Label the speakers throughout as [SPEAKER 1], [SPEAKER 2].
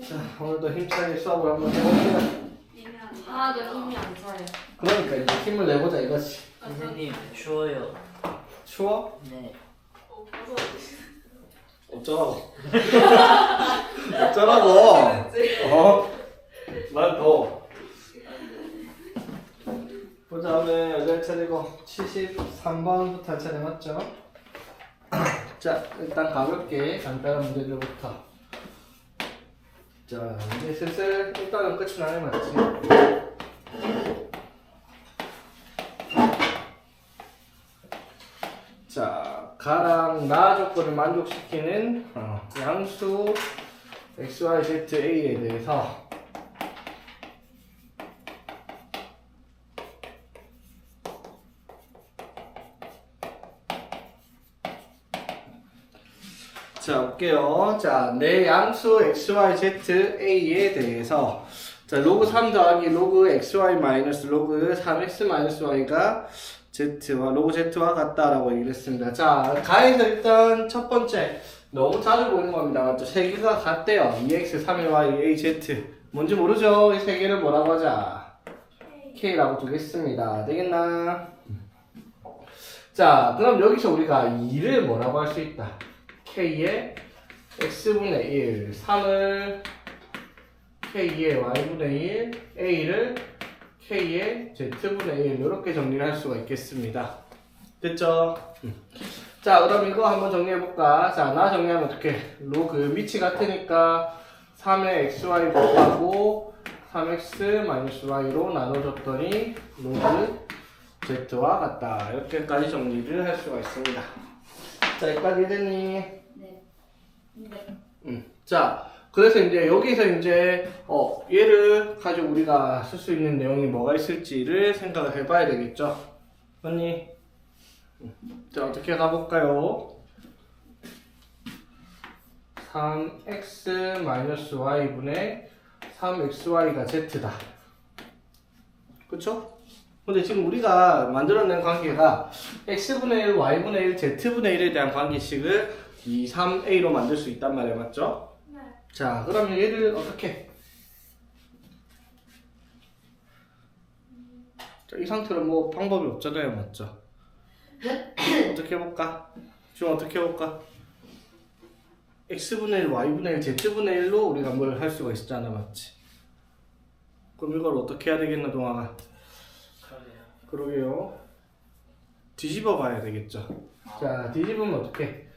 [SPEAKER 1] 자, 오늘도 힘차게 수업을 한번 해봅시다.
[SPEAKER 2] 하나도 힘이 안 차요.
[SPEAKER 1] 그러니까 이제 힘을 내보자 이거지.
[SPEAKER 3] 선생님 추워요.
[SPEAKER 1] 추워?
[SPEAKER 3] 네.
[SPEAKER 1] 어쩌라고? 어쩌라고? 어? 난 더워. 그 다음에 여덟 차례고 73번부터 할 차례 맞죠? 자, 일단 가볍게 간단한 문제들부터. 자, 이제 슬슬 일단은 끝이 나네 맞지? 자, 가랑 나 조건을 만족시키는 양수 x, y, z, a에 대해서 자, 볼게요. 자, 내 양수 x, y, z, a에 대해서 자, 로그 3 더하기 로그 x, y 마이너스 로그 3x 마이너스 y가 z와 로그 z와 같다라고 얘기를 했습니다. 자, 가에서 일단 첫 번째 너무 자주 보이는 겁니다. 맞죠? 세 개가 같대요. 2x, 3y, a, z. 뭔지 모르죠? 이 세 개를 뭐라고 하자? k라고 두겠습니다. 되겠나? 자, 그럼 여기서 우리가 2를 뭐라고 할 수 있다? k의 x분의 1, 3을 k의 y분의 1, a를 k의 z분의 1 이렇게 정리를 할 수가 있겠습니다. 됐죠? 자, 그럼 이거 한번 정리해볼까? 자, 나 정리하면 어떻게? 로그 밑이 같으니까 3의 xy 곱하고 3x 마이너스 y로 나눠줬더니 로그 z와 같다. 이렇게까지 정리를 할 수가 있습니다. 자, 여기까지 이해됐니?
[SPEAKER 2] 네.
[SPEAKER 1] 자, 그래서 이제 여기서 이제 얘를 가지고 우리가 쓸 수 있는 내용이 뭐가 있을지를 생각을 해봐야 되겠죠? 언니? 자, 어떻게 가볼까요? 3x-y분의 3xy가 z다. 그쵸? 근데 지금 우리가 만들어낸 관계가 x분의 1, y분의 1, z분의 1에 대한 관계식을 2, 3a로 만들 수 있단 말이에요. 맞죠?
[SPEAKER 2] 네.
[SPEAKER 1] 자, 그러면 얘를 어떻게? 자, 이 상태로 뭐 방법이 없잖아요. 맞죠? 어떻게 해볼까? 지금 어떻게 해볼까? x분의 1, y분의 1, z분의 1로 우리가 뭘 할 수가 있잖아. 맞지? 그럼 이걸 어떻게 해야 되겠나, 동아가? 그러게요. 뒤집어 봐야 되겠죠. 자, 뒤집으면 어떻게?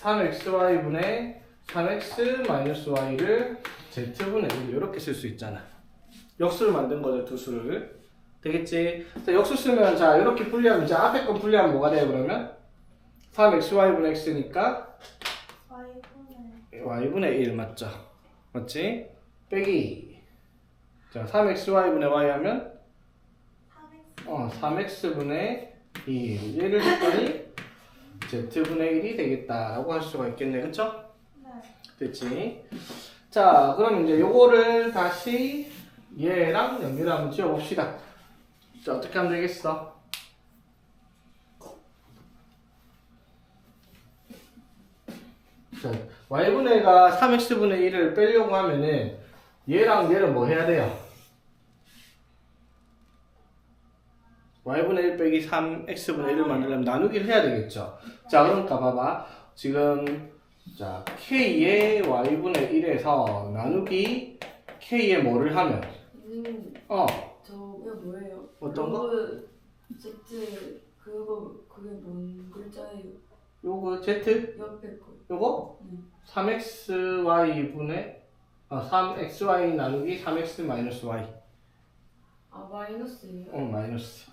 [SPEAKER 1] 3xy분의 3x 마이너스 y를 z분의 1 이렇게 쓸 수 있잖아. 역수를 만든 거죠, 두 수를. 되겠지? 자, 역수 쓰면 자, 이렇게 분리하면 이제 앞에 건 분리하면 뭐가 돼요, 그러면? 3xy분의 x니까 y분의 1 맞죠? 맞지? 빼기. 자, 3xy분의 y 하면 3x분의 2 얘를 했더니 z분의 1이 되겠다라고 할 수가 있겠네. 그쵸?
[SPEAKER 2] 네.
[SPEAKER 1] 됐지? 자, 그럼 이제 요거를 다시 얘랑 연결을 한번 지어봅시다. 자, 어떻게 하면 되겠어? 자, y분의가 3x분의 1을 빼려고 하면은 얘랑 얘를 뭐 해야 돼요? y분의 1 빼기 3x분의 1을 만들려면 나누기를 해야 되겠죠. 자, 그러니까 봐봐. 지금 자, k의 y분의 1에서 나누기 k의 뭐를 하면
[SPEAKER 2] 저게 뭐예요?
[SPEAKER 1] 어떤 거?
[SPEAKER 2] 로그 Z 그게 뭔 글자예요?
[SPEAKER 1] 요거 z?
[SPEAKER 2] 옆에 거.
[SPEAKER 1] 요거? 3xy분의 3xy 나누기 3x 마이너스 y.
[SPEAKER 2] 아, 마이너스예요?
[SPEAKER 1] 마이너스.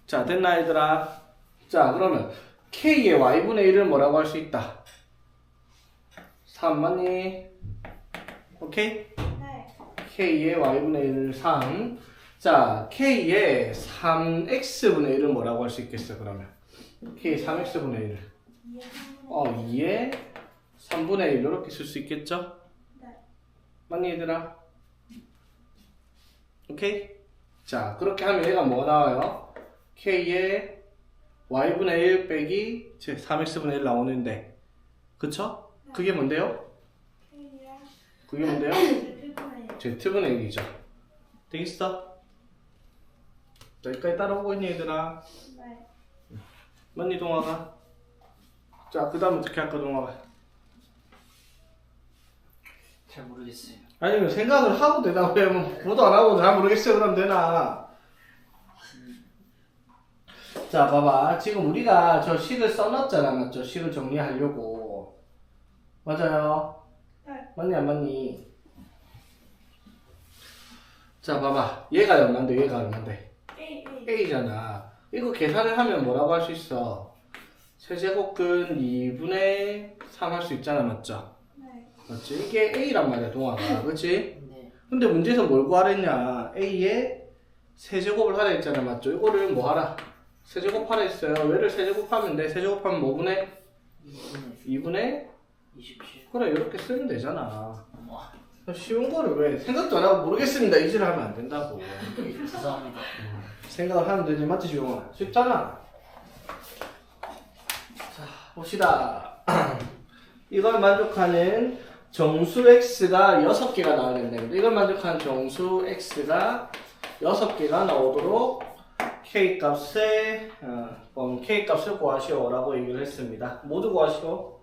[SPEAKER 1] 자, 됐나 얘들아? 자, 그러면 k의 y분의 1을 뭐라고 할 수 있다? 3 맞니? 오케이?
[SPEAKER 2] 네.
[SPEAKER 1] k의 y분의 1 3. 자, k의 3x분의 1은 뭐라고 할 수 있겠어, 그러면? k의 3x분의 1. 2의 3분의 1 이렇게 쓸 수 있겠죠?
[SPEAKER 2] 네.
[SPEAKER 1] 맞니, 얘들아? 오케이? 자, 그렇게 하면 얘가 뭐 나와요? k의 y분의 1 빼기 3x분의 1 나오는데 그쵸? 그게 뭔데요? 그게 뭔데요? Z분의 1이죠. 되겠어? 여기까지 따라오고 있니 얘들아? 맞니 동아가? 자, 그 다음 어떻게 할까 동아가?
[SPEAKER 3] 잘 모르겠어요.
[SPEAKER 1] 아니면 생각을 하고 대답하면 보도 안 하고 잘 모르겠어요 그러면 되나? 자 봐봐 지금 우리가 저 식을 써놨잖아 맞죠? 식을 정리하려고 맞아요?
[SPEAKER 2] 네.
[SPEAKER 1] 맞니 안 맞니? 자 봐봐 얘가 얼만데 얘가 얼만데 A잖아. 이거 계산을 하면 뭐라고 할 수 있어? 세제곱근 2분의 3 할 수 있잖아 맞죠? 맞지? 이게 A란 말이야 동아가 그치?
[SPEAKER 3] 네.
[SPEAKER 1] 근데 문제에서 뭘 구하랬냐? A의 세제곱을 하라 했잖아 맞죠? 이거를 뭐 하라? 세제곱하라 했어요. 얘를 세제곱하면 돼. 세제곱하면 뭐분의? 2분의?
[SPEAKER 3] 27.
[SPEAKER 1] 그래 이렇게 쓰면 되잖아.
[SPEAKER 3] 어머.
[SPEAKER 1] 쉬운 거를 왜 생각도 안 하고 모르겠습니다 이지를 하면 안 된다고.
[SPEAKER 3] 죄송합니다.
[SPEAKER 1] 생각을 하면 되지 맞지 지용아? 쉽잖아. 자 봅시다. 이걸 만족하는 정수 x가 6개가 나와야 된다. 이걸 만족하는 정수 x가 6개가 나오도록 k 값에 k 값을 구하시오 라고 얘기를 했습니다. 모두 구하시오.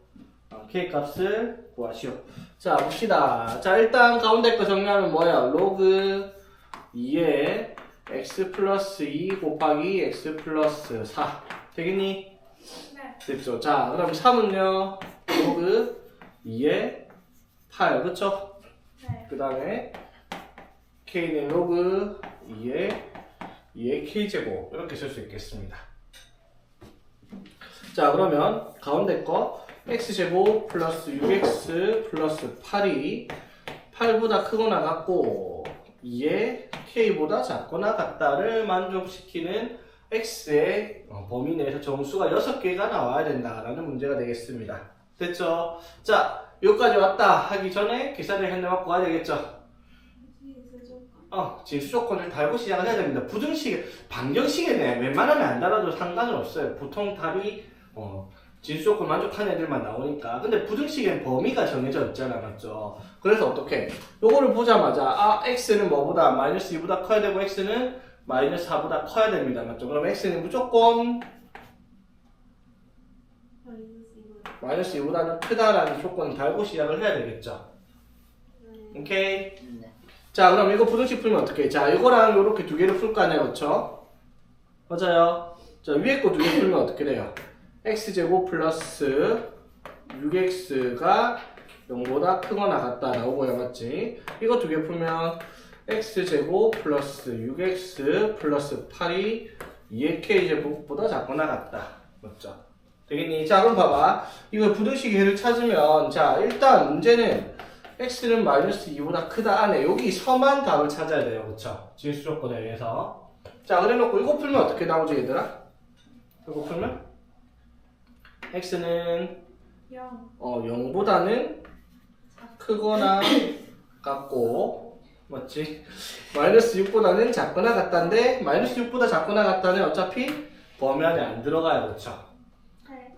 [SPEAKER 1] k 값을 구하시오. 자 봅시다. 자 일단 가운데 거 정리하면 뭐야? 로그 2에 x 플러스 2 곱하기 x 플러스 4 되겠니?
[SPEAKER 2] 네.
[SPEAKER 1] 됐죠. 자 그럼 3은요 로그 2에 8 그쵸?
[SPEAKER 2] 네.
[SPEAKER 1] 그 다음에 k는 로그 2에 k제곱 이렇게 쓸 수 있겠습니다. 자 그러면 가운데 거 x제곱 플러스 6x 플러스 8이 8보다 크거나 같고 2에 k보다 작거나 같다를 만족시키는 x의 범위 내에서 정수가 6개가 나와야 된다라는 문제가 되겠습니다. 됐죠? 자 여기까지 왔다 하기 전에 계산을 해내갖고 가야 되겠죠? 진수 조건을 달고 시작을 해야 됩니다. 부등식에, 방정식에는 웬만하면 안 달아도 상관은 없어요. 보통 답이 진수 조건 만족하는 애들만 나오니까. 근데 부등식엔 범위가 정해져 있잖아, 맞죠? 그래서 어떻게? 요거를 보자마자 x는 뭐보다 마이너스 2보다 커야 되고 x는 마이너스 4보다 커야 됩니다, 맞죠? 그럼 x는 무조건 마이너스 2보다는 크다라는 조건을 달고 시작을 해야 되겠죠? 오케이?
[SPEAKER 3] 네.
[SPEAKER 1] 자 그럼 이거 부등식 풀면 어떻게? 자 이거랑 요렇게 두 개를 풀 거 아니야 그쵸? 맞아요. 자 위에 거 두 개 풀면 어떻게 돼요? x제곱 플러스 6x가 0보다 크거나 같다 나오고요 맞지? 이거 두 개 풀면 x제곱 플러스 6x 플러스 8이 2의 k제곱보다 작거나 같다 맞죠? 되겠니? 자 그럼 봐봐 이거 부등식의 해를 찾으면 자 일단 문제는 x는 마이너스 2보다 크다 안에 여기 서만 답을 찾아야 돼요 그쵸? 진수 조건에 의해서 자 그래놓고 이거 풀면 어떻게 나오지 얘들아? 이거 풀면 x는 0보다는 크거나 같고 맞지? 마이너스 6보다는 작거나 같다인데 마이너스 6보다 작거나 같다는 어차피 범위 안에 안 들어가요 그쵸?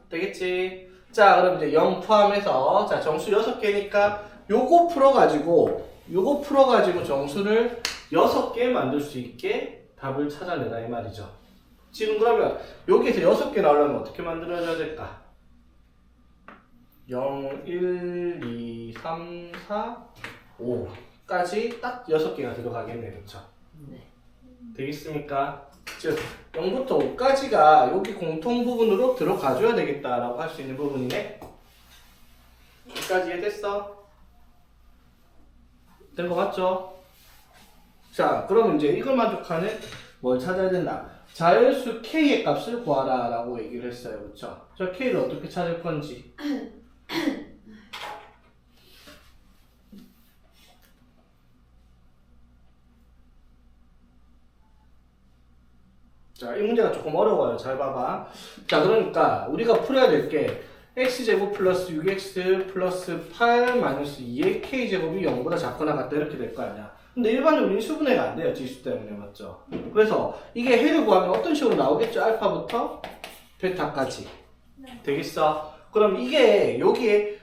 [SPEAKER 1] 되겠지? 자 그럼 이제 0 포함해서 자 정수 6개니까 요거 풀어가지고 정수를 6개 만들 수 있게 답을 찾아내라 이 말이죠. 지금 그러면 여기에서 6개 나오려면 어떻게 만들어줘야 될까? 0, 1, 2, 3, 4, 5까지 딱 6개가 들어가겠네 그쵸?
[SPEAKER 3] 네.
[SPEAKER 1] 되겠습니까? 즉 0부터 5까지가 여기 공통 부분으로 들어가줘야 되겠다라고 할 수 있는 부분이네. 여기까지 이해됐어? 된 거 맞죠? 자 그럼 이제 이걸 만족하는 뭘 찾아야 된다? 자연수 k의 값을 구하라 라고 얘기를 했어요 그쵸? 저 k를 어떻게 찾을 건지 자, 이 문제가 조금 어려워요. 잘 봐봐. 자, 그러니까 우리가 풀어야 될 게 x제곱 플러스 6x 플러스 8 마이너스 2의 k제곱이 0보다 작거나 같다 이렇게 될 거 아니야. 근데 일반적으로 인수분해가 안 돼요. 지수 때문에 맞죠? 그래서 이게 해를 구하면 어떤 식으로 나오겠죠? 알파부터 베타까지. 되겠어? 그럼 이게 여기에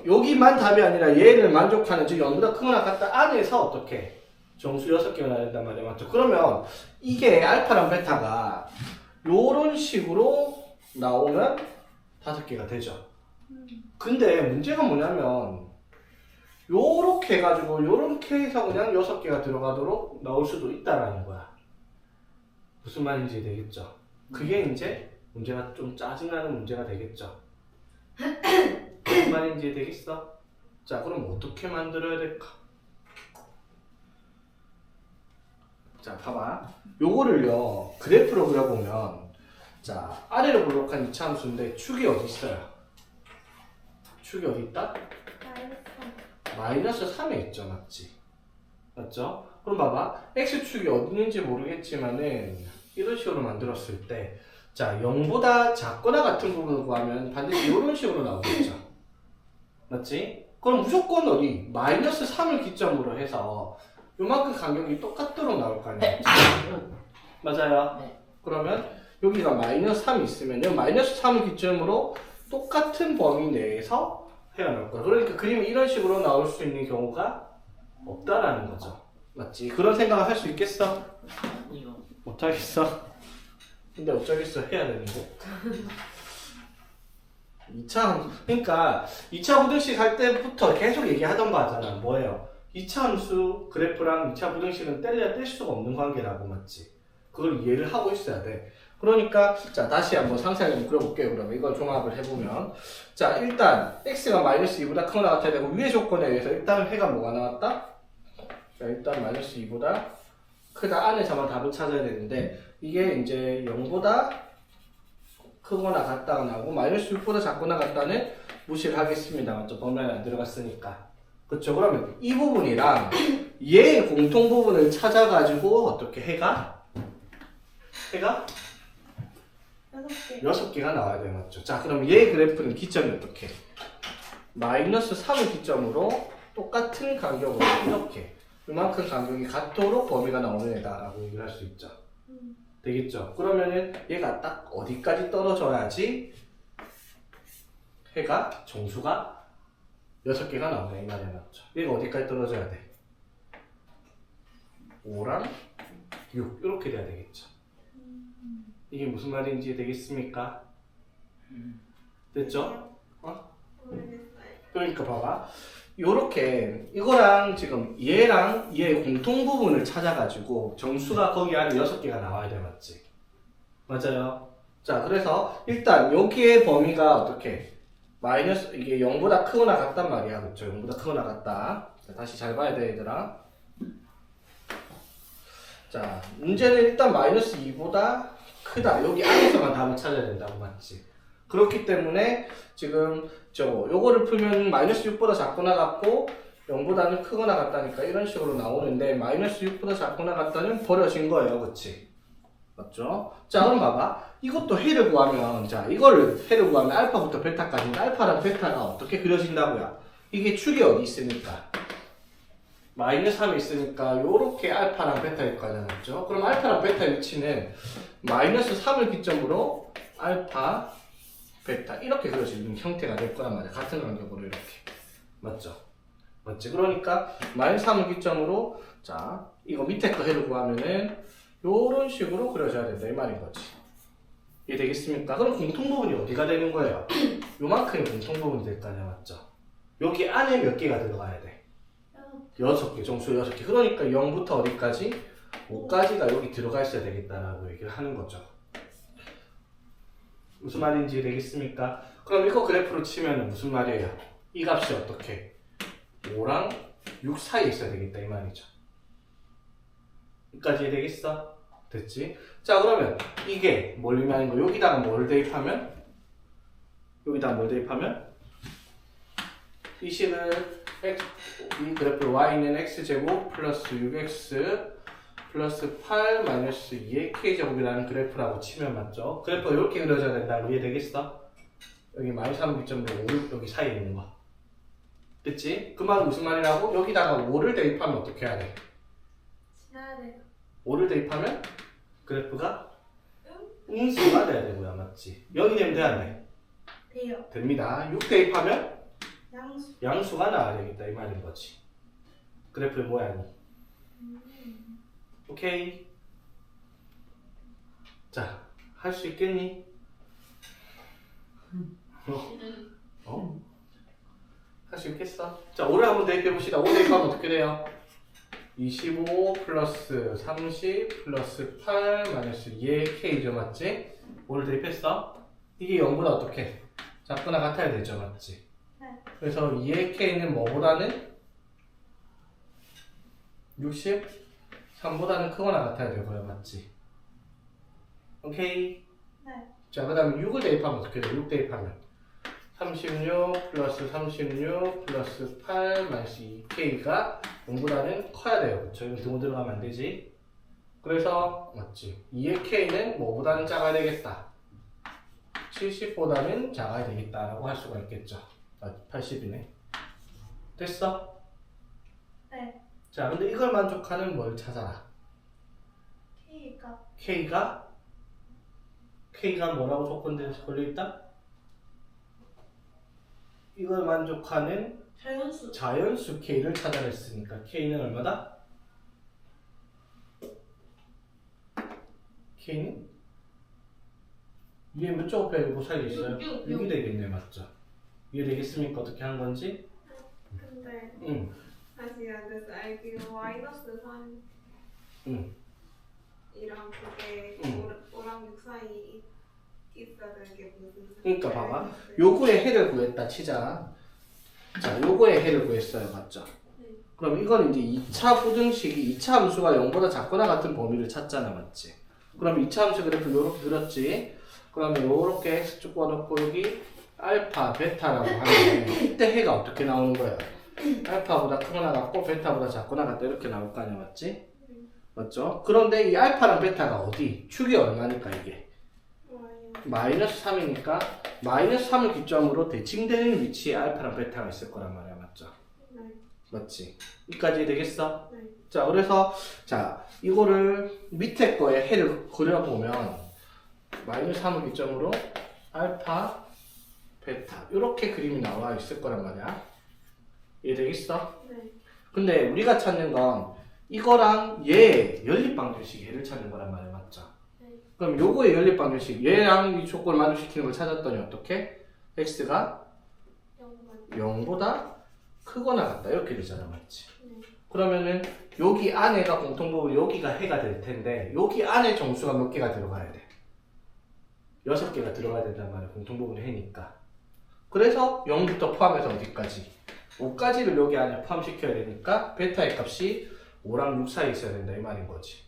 [SPEAKER 1] 여기만 답이 아니라 얘를 만족하는 즉 0보다 크거나 같다 안에서 어떻게 정수 6개가 나야 된단 말이야. 맞죠? 그러면 이게 알파랑 베타가 요런 식으로 나오면 5개가 되죠. 근데 문제가 뭐냐면 요렇게 해가지고 요렇게 해서 그냥 6개가 들어가도록 나올 수도 있다라는 거야. 무슨 말인지 되겠죠? 그게 이제 문제가 좀 짜증나는 문제가 되겠죠? 무슨 말인지 되겠어? 자, 그럼 어떻게 만들어야 될까? 자, 봐봐. 요거를요, 그래프로 그려보면, 자, 아래로 볼록한 이차함수인데, 축이 어디 있어요? 축이 어디 있다? 마이너스 3에 있죠, 맞지? 맞죠? 그럼 봐봐. x축이 어디 있는지 모르겠지만은, 이런 식으로 만들었을 때, 자, 0보다 작거나 같은 부분을 구하면 반드시 이런 식으로 나오겠죠. 맞지? 그럼 무조건 어디? 마이너스 3을 기점으로 해서 요만큼 간격이 똑같도록 나올 거 아니야. 맞아요?
[SPEAKER 3] 네.
[SPEAKER 1] 그러면 여기가 마이너스 3이 있으면 마이너스 3을 기점으로 똑같은 범위 내에서 해야 나올 거야. 그러니까 그림이 이런 식으로 나올 수 있는 경우가 없다라는 거죠. 맞지? 그런 생각을 할 수 있겠어?
[SPEAKER 3] 이거
[SPEAKER 1] 못하겠어? 근데 어쩌겠어, 해야 되는데. 2차, 그러니까 2차 부등식 할 때부터 계속 얘기하던 거 하잖아. 뭐예요? 2차 함수 그래프랑 2차 부등식은 뗄래야 뗄 수가 없는 관계라고, 맞지? 그걸 이해를 하고 있어야 돼. 그러니까 자, 다시 한번 상세하게 좀 그려볼게요. 그러면 이걸 종합을 해보면, 자, 일단 x가 마이너스 2보다 크거나 같아야 되고, 위의 조건에 의해서 일단 해가 뭐가 나왔다? 자, 일단 마이너스 2보다 크다 안에서만 답을 찾아야 되는데, 이게 이제 0보다 크거나 같다가 나오고 마이너스 6보다 작거나 같다는 무시를 하겠습니다. 맞죠? 범위 안에 안 들어갔으니까. 그렇죠? 그러면 이 부분이랑 얘의 공통 부분을 찾아가지고 어떻게 해가 6개가 나와야 돼요. 맞죠? 자, 그럼 얘의 그래프는 기점이 어떻게? 마이너스 3을 기점으로 똑같은 간격으로 이렇게 이만큼 간격이 같도록 범위가 나오는 애다라고 얘기를 할 수 있죠. 되겠죠? 그러면은 얘가 딱 어디까지 떨어져야지 해가 정수가 6개가 나오냐 이 말이 맞죠? 얘가 어디까지 떨어져야 돼? 5랑 6 이렇게 돼야 되겠죠? 이게 무슨 말인지 되겠습니까? 됐죠? 그러니까 봐봐. 요렇게 이거랑 지금 얘랑 얘의 공통 부분을 찾아가지고 정수가 거기 안에 6개가 나와야 돼. 맞지? 맞아요. 자, 그래서 일단 여기의 범위가 어떻게 마이너스 이게 0보다 크거나 같단 말이야. 그렇죠? 0보다 크거나 같다. 자, 다시 잘 봐야 돼, 얘들아. 자, 문제는 일단 마이너스 2보다 크다. 여기 안에서만 답을 찾아야 된다고. 맞지? 그렇기 때문에 지금 요거를 풀면 마이너스 6보다 작거나 같고 0보다는 크거나 같다니까 이런 식으로 나오는데 마이너스 6보다 작거나 같다는 버려진 거예요. 그치? 맞죠? 자, 그럼 봐봐. 이것도 해를 구하면, 자, 이거를 해를 구하면 알파부터 베타까지인데 알파랑 베타가 어떻게 그려진다고요? 이게 축이 어디 있으니까? 마이너스 3이 있으니까 요렇게 알파랑 베타일 거 아니야. 맞죠? 그럼 알파랑 베타 위치는 마이너스 3을 기점으로 알파 베타 이렇게 그려지는 형태가 될 거란 말이야. 같은 간격으로 이렇게. 맞죠? 맞지? 그러니까 마이너스 3을 기점으로 자 이거 밑에 거 해를 구하면은 요런 식으로 그려져야 된다 이 말인 거지. 이해 되겠습니까? 그럼 공통 부분이 어디가 되는 거예요? 요만큼이 공통 부분이 될 거 아니야. 맞죠? 여기 안에 몇 개가 들어가야 돼? 6개, 정수 6개. 그러니까 0부터 어디까지? 5까지가 여기 들어가 있어야 되겠다라고 얘기를 하는 거죠. 무슨 말인지 되겠습니까? 그럼 이거 그래프로 치면 무슨 말이에요? 이 값이 어떻게? 5랑 6 사이에 있어야 되겠다 이 말이죠. 여기까지 되겠어? 됐지? 자, 그러면 이게 뭘 의미하는 거? 여기다가 뭘 대입하면? 이 식을 이 그래프 y는 x제곱 플러스 6x 플러스 8 마이너스 2의 k제곱이라는 그래프라고 치면 맞죠? 그래프가 이렇게 그려져야 된다고 이해되겠어? 여기 마이너스 3 기점으로 5, 6 여기 사이에 있는 거. 됐지? 그 말은 무슨 말이라고? 여기다가 5를 대입하면 어떻게 해야 돼?
[SPEAKER 2] 지나야 돼.
[SPEAKER 1] 5를 대입하면 그래프가 음수가 돼야 되고요. 맞지? 0이 되면 돼야 돼?
[SPEAKER 2] 돼요.
[SPEAKER 1] 됩니다. 6 대입하면
[SPEAKER 2] 양수.
[SPEAKER 1] 양수가 나와야 되겠다 이 말인 거지. 그래프의 모양이. 오케이. 자, 할 수 있겠니? 어? 할 수 있겠어? 자, 5를 한번 대입해 봅시다. 5 대입하면 어떻게 돼요? 25 플러스 30 플러스 8 마이너스 2의 K죠, 맞지? 5를 대입했어? 이게 0보다 어떻게? 작거나 같아야 되죠, 맞지?
[SPEAKER 2] 네.
[SPEAKER 1] 그래서 2의 K는 뭐보다는? 63보다는 크거나 같아야 되고요, 맞지? 오케이?
[SPEAKER 2] 네.
[SPEAKER 1] 자, 그 다음에 6을 대입하면 어떻게 돼요? 6 대입하면 36 플러스 36 플러스 8 마이너스 2K가 0보다는 커야 돼요. 그쵸? 이거 등 들어가면 안 되지. 그래서 맞지? 2의 K는 뭐보다는 작아야 되겠다. 70보다는 작아야 되겠다라고 할 수가 있겠죠. 아, 80이네. 됐어?
[SPEAKER 2] 네.
[SPEAKER 1] 자, 근데 이걸 만족하는 뭘 찾아라.
[SPEAKER 2] K가
[SPEAKER 1] K가 뭐라고 조건대에 걸려있다? 이걸 만족하는
[SPEAKER 2] 자연수.
[SPEAKER 1] 자연수 K를 찾아냈으니까 K는 얼마다? K는? 위에 몇조 곱하기 뭐 사이에 있어요? 6이 되겠네, 맞죠? 이해되겠습니까? 어떻게 하는 건지?
[SPEAKER 2] 근데
[SPEAKER 1] 응.
[SPEAKER 2] 다시 안 돼서 알기로 마이너스 3
[SPEAKER 1] 응.
[SPEAKER 2] 이랑 그게
[SPEAKER 1] 응.
[SPEAKER 2] 5랑 6 사이 있어야 되는 게 무슨
[SPEAKER 1] 그러니까 봐봐. 요거의 해를 구했다 치자. 자, 요거의 해를 구했어요. 맞죠?
[SPEAKER 2] 네.
[SPEAKER 1] 그럼 이건 이제 2차 부등식이 2차 함수가 0보다 작거나 같은 범위를 찾잖아. 맞지? 그럼 2차 함수 그래프 요렇게 그렸지? 그러면 요렇게 x축 꺼놓고 여기 알파, 베타라고 하면 이때 해가 어떻게 나오는 거야? 알파보다 크거나 같고 베타보다 작거나 같다 이렇게 나올 거 아니야. 맞지? 맞죠? 그런데 이 알파랑 베타가 어디? 축이 얼마니까 이게? 마이너스 3이니까 마이너스 3을 기점으로 대칭되는 위치에 알파랑 베타가 있을 거란 말이야. 맞죠?
[SPEAKER 2] 네.
[SPEAKER 1] 맞지? 여기까지 되겠어?
[SPEAKER 2] 네.
[SPEAKER 1] 자, 그래서 자 이거를 밑에 거에 해를 그려보면 마이너스 3을 기점으로 알파, 베타 이렇게 그림이 나와 있을 거란 말이야. 이해되겠어?
[SPEAKER 2] 네.
[SPEAKER 1] 근데 우리가 찾는 건 이거랑 얘 연립방정식 얘를 찾는 거란 말이야. 맞죠? 그럼 요거의 연립방정식 얘랑 이 조건을 만족시키는 걸 찾았더니 어떻게? x가 0보다 크거나 같다 이렇게 되잖아. 맞지? 그러면은 여기 안에가 공통부분 여기가 해가 될 텐데 여기 안에 정수가 몇 개가 들어가야 돼? 6개가 들어가야 된단 말이야. 공통부분이 해니까. 그래서 0부터 포함해서 어디까지? 5까지를 여기 안에 포함시켜야 되니까 베타의 값이 5랑 6 사이에 있어야 된다 이 말인 거지.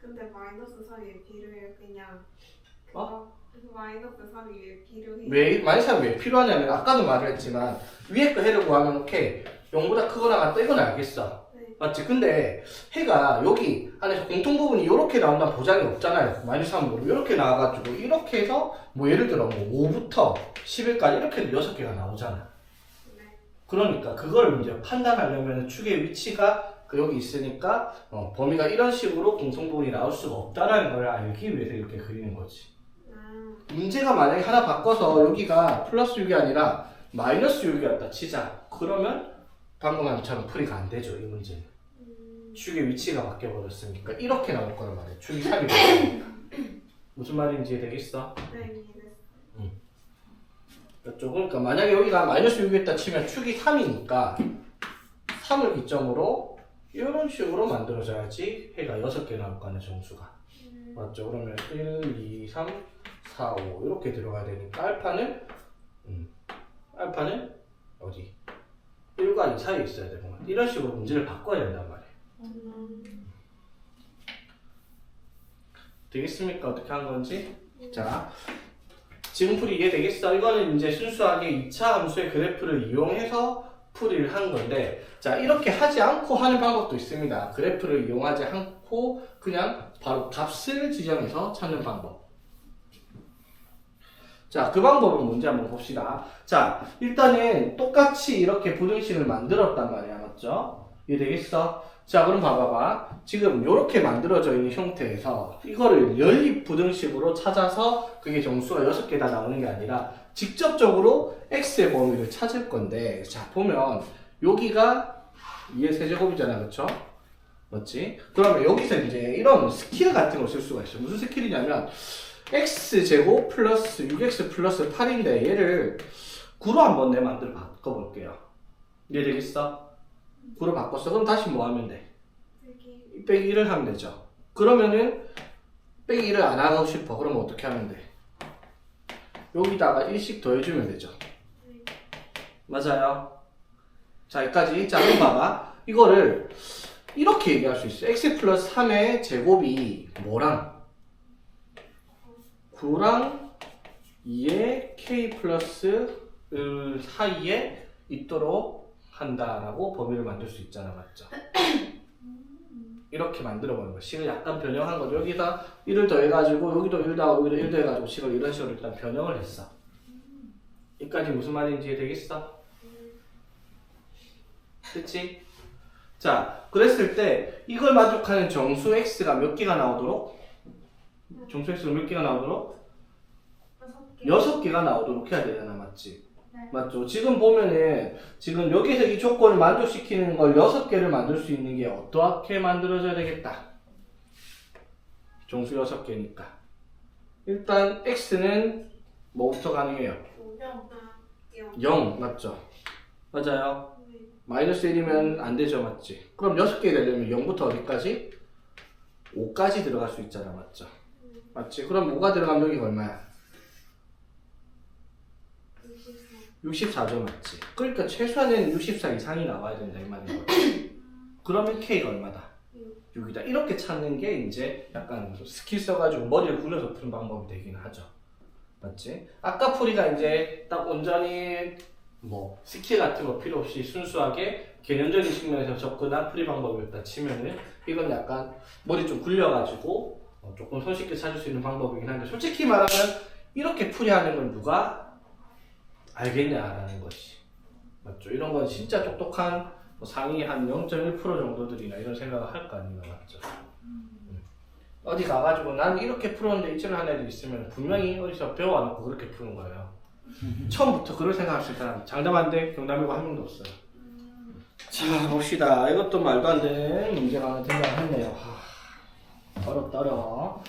[SPEAKER 2] 근데 마이너스 3이 필요해요. 그냥
[SPEAKER 1] 어?
[SPEAKER 2] 마이너스 3이 왜 필요해요?
[SPEAKER 1] 왜 마이너스 왜 필요하냐면 아까도 말을 했지만 위에 거 해를 구하면 오케이 0보다 크거나 같다 이건 알겠어.
[SPEAKER 2] 네.
[SPEAKER 1] 맞지? 근데 해가 여기 안에서 공통부분이 이렇게 나온다는 보장이 없잖아요. 마이너스 3으로 이렇게 나와가지고 이렇게 해서 뭐 예를 들어 뭐 5부터 11까지 이렇게 해도 6개가 나오잖아.
[SPEAKER 2] 네.
[SPEAKER 1] 그러니까 그걸 이제 판단하려면 축의 위치가 여기 있으니까 범위가 이런 식으로 공통부분이 나올 수가 없다라는 걸 알기 위해서 이렇게 그리는 거지. 문제가 만약에 하나 바꿔서 여기가 플러스 6이 아니라 마이너스 6이었다 치자. 그러면 방금 한처럼 풀이가 안 되죠. 이 문제는. 축의 위치가 바뀌어버렸으니까 이렇게 나올 거란 말이야. 축이 3이 바뀌니까. 무슨 말인지 되겠어?
[SPEAKER 2] 네, 이해됐어요.
[SPEAKER 1] 이쪽은 그러니까 만약에 여기가 마이너스 6이었다 치면 축이 3이니까 3을 기점으로 이런 식으로 만들어져야지 해가 6개 나올 거 아니야. 정수가. 맞죠? 그러면 1, 2, 3, 4, 5 이렇게 들어가야 되니까 알파는 어디? 1과 2 사이에 있어야 되고 이런 식으로 문제를 바꿔야 된단 말이에요. 되겠습니까? 어떻게 한 건지? 자, 지금 풀이 이해되겠어? 이거는 이제 순수하게 2차 함수의 그래프를 이용해서 풀이를 한 건데, 자, 이렇게 하지 않고 하는 방법도 있습니다. 그래프를 이용하지 않고 그냥 바로 값을 지정해서 찾는 방법. 자, 그 방법은 뭔지 한번 봅시다. 자, 일단은 똑같이 이렇게 부등식을 만들었단 말이야. 맞죠? 이해되겠어? 자, 그럼 봐봐봐. 지금 이렇게 만들어져 있는 형태에서 이거를 연립부등식으로 찾아서 그게 정수가 6개 다 나오는 게 아니라 직접적으로 x의 범위를 찾을 건데, 자, 보면 여기가 2의 세제곱이잖아, 그쵸? 맞지? 그러면 여기서 이제 이런 스킬 같은 걸 쓸 수가 있어. 무슨 스킬이냐면 x제곱 플러스 6x 플러스 8인데 얘를 9로 한번 내 만들어 바꿔볼게요. 이해 되겠어? 9로 바꿨어. 그럼 다시 뭐 하면 돼? 빼기 1을 하면 되죠. 그러면은 빼기 1을 안 하고 싶어. 그러면 어떻게 하면 돼? 여기다가 1씩 더해주면 되죠. 맞아요. 자, 여기까지. 자, 그럼 봐봐. 이거를 이렇게 얘기할 수 있어. x 플러스 3의 제곱이 뭐랑 9랑 2의 k 플러스 사이에 있도록 한다라고 범위를 만들 수 있잖아. 맞죠? 이렇게 만들어보는 거야. 식을 약간 변형한 거죠. 여기다 1을 더해가지고 여기도 1 더하고 여기도 1 더해가지고 식을 이런 식으로 일단 변형을 했어. 여기까지 무슨 말인지 이해되겠어? 그치? 자, 그랬을 때 이걸 만족하는 정수 x가 몇 개가 나오도록? 정수 x가 몇 개가 나오도록? 6개가 나오도록 해야 되잖아. 맞지?
[SPEAKER 2] 네.
[SPEAKER 1] 맞죠? 지금 보면은 지금 여기서 이 조건을 만족시키는 걸 6개를 만들 수 있는 게 어떻게 만들어져야 되겠다? 정수 6개니까 일단 x는 뭐부터 가능해요? 0 맞죠? 맞아요. 마이너스 1이면 안 되죠. 맞지? 그럼 6개 되려면 0부터 어디까지? 5까지 들어갈 수 있잖아. 맞죠? 맞지? 그럼 5가 들어가면 여기가 얼마야? 64죠. 맞지? 그러니까 최소한은 64 이상이 나와야 된다 이 말인 거지. 그러면 K가 얼마다? 6이다. 이렇게 찾는 게 이제 약간 스킬 써가지고 머리를 굴려서 푸는 방법이 되긴 하죠. 맞지? 아까 풀이가 이제 딱 온전히 뭐 스킬 같은 거 필요 없이 순수하게 개념적인 측면에서 접근한 풀이 방법이었다 치면은 이건 약간 머리 좀 굴려가지고 조금 손쉽게 찾을 수 있는 방법이긴 한데 솔직히 말하면 이렇게 풀이하는 걸 누가 알겠냐라는 것이 맞죠? 이런 건 진짜 똑똑한 뭐 상위 한 0.1% 정도들이나 이런 생각을 할 거 아니에요. 맞죠? 어디 가가지고 난 이렇게 풀었는데 이쯤에 한 애들 있으면 분명히 어디서 배워와놓고 그렇게 푸는 거예요. 처음부터 그럴 생각할 수 있다는 장담한데 경남이고 한 명도 없어요. 자, 봅시다. 이것도 말도 안 되는 문제가 하나 등장했네요. 어렵다 어려워.